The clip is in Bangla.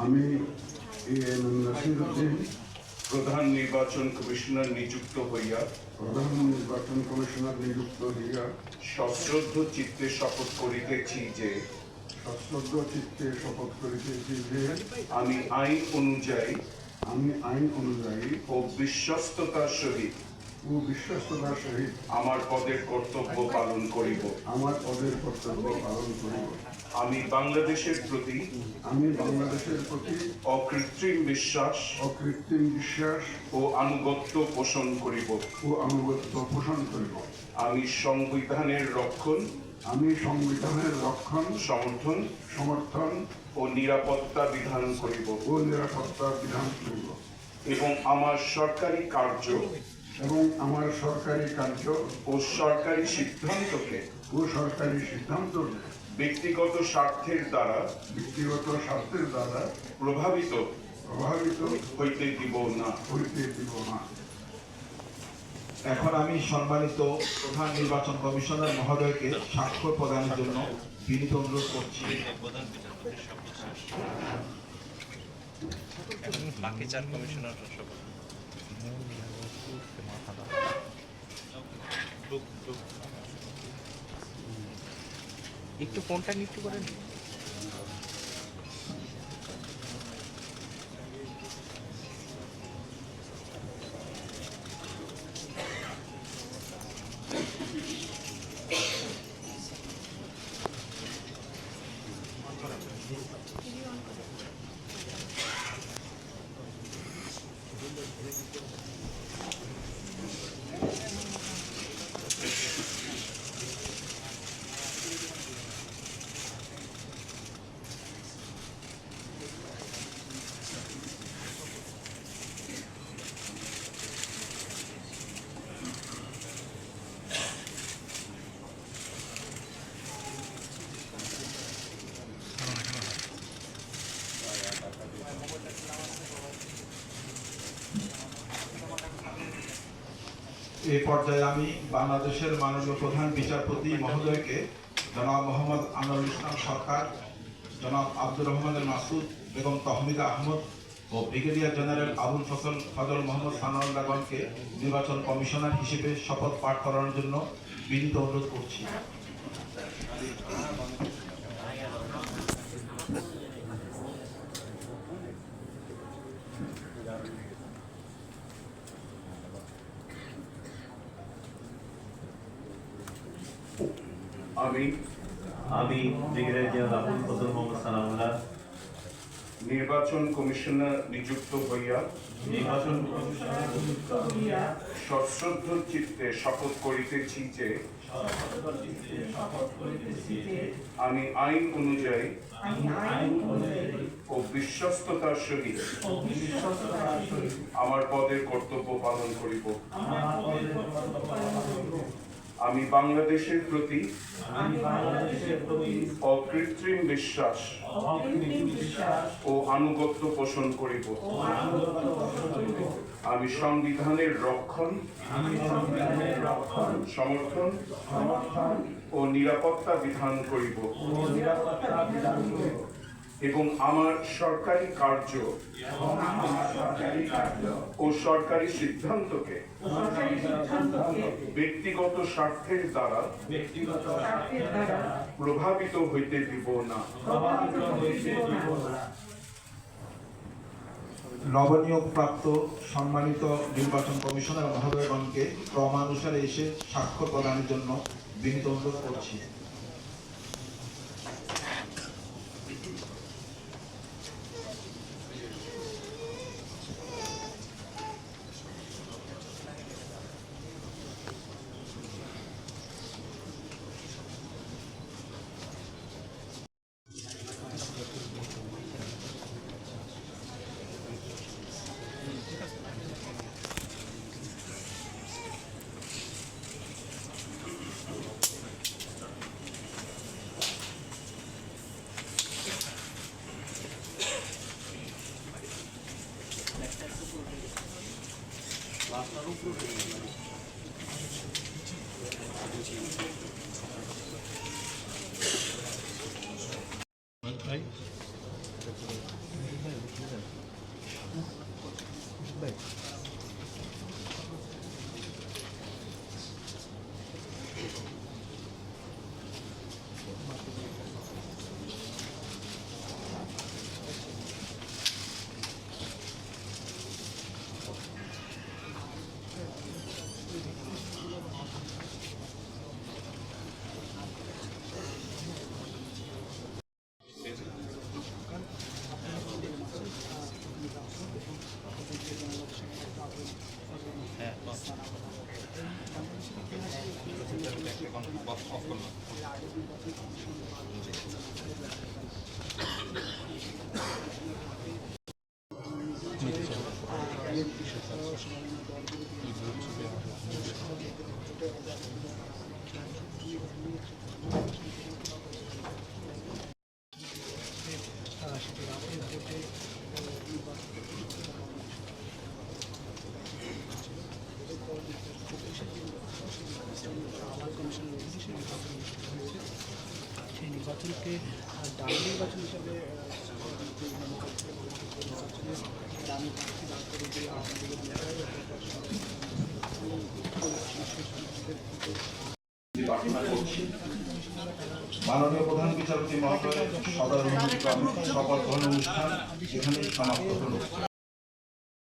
আমি A.M. নাসিরউদ্দিন প্রধান নির্বাচন কমিশনার নিযুক্ত হইয়া সশ্রদ্ধ চিত্তে শপথ করিতেছি যে আমি আইন অনুযায়ী ও বিশ্বস্ততার সহিত আমার পদের কর্তব্য পালন করিব। আমি বাংলাদেশের প্রতি অকৃত্রিম বিশ্বাস ও আনুগত্য পোষণ করিব। আমি সংবিধানের রক্ষণ সমর্থন ও নিরাপত্তা বিধান করিব এবং আমার সরকারি কার্য ও সরকারি সিদ্ধান্তকে ব্যক্তিগত স্বার্থের দ্বারা প্রভাবিত হইতে দিব না। এখন আমি সম্মানিত প্রধান নির্বাচন কমিশনার মহোদয়কে স্বাক্ষর প্রদানের জন্য বিনীত অনুরোধ করছি। বাকি চার কমিশনার একটু ফোনটা নিতে করেন। এই পর্যায়ে আমি বাংলাদেশের মাননীয় প্রধান বিচারপতি মহোদয়কে জনাব মোহাম্মদ আনোয়ারুল ইসলাম সরকার, জনাব আব্দুর রহমানের মাসুদ, বেগম তহমিদা আহমদ ও ব্রিগেডিয়ার জেনারেল আবুল ফজল মোহাম্মদ সানাউল্লাহকে নির্বাচন কমিশনার হিসেবে শপথ পাঠ করানোর জন্য বিনীত অনুরোধ করছি। আমি ব্রিগেডিয়ার জেনারেল আবুল ফজল মোহাম্মদ সানাউল্লাহ নির্বাচন কমিশনার নিযুক্ত হইয়া সশ্রদ্ধ চিত্তে শপথ করিতেছি যে আমি আইন অনুযায়ী ও বিশ্বস্ততার সহিত আমার পদের কর্তব্য পালন করিব। আমি বাংলাদেশের প্রতি অকৃত্রিম বিশ্বাস ও আনুগত্য পোষণ করিব। আমি সংবিধানের রক্ষণ সমর্থন ও নিরাপত্তা বিধান করিব এবং আমার সরকারি কার্য ও সরকারি সিদ্ধান্তকে ব্যক্তিগত স্বার্থের দ্বারা প্রভাবিত হইতে দিব না। নবনিয়োগপ্রাপ্ত সম্মানিত নির্বাচন কমিশনার মহোদয়গণকে ক্রমানুসারে এসে স্বাক্ষর প্রদানের জন্য বিনীত অনুরোধ করছি। ভাই সেই নির্বাচনকে ডাল নির্বাচন হিসাবে দামি প্রার্থী দাঁড় করে দিয়ে আওয়ামী লীগের মাননীয় প্রধান বিচারপতি মহোদয়ের সদর অনুমোদিত শপথ গ্রহণ অনুষ্ঠান এখানেই সমাপ্ত হলো।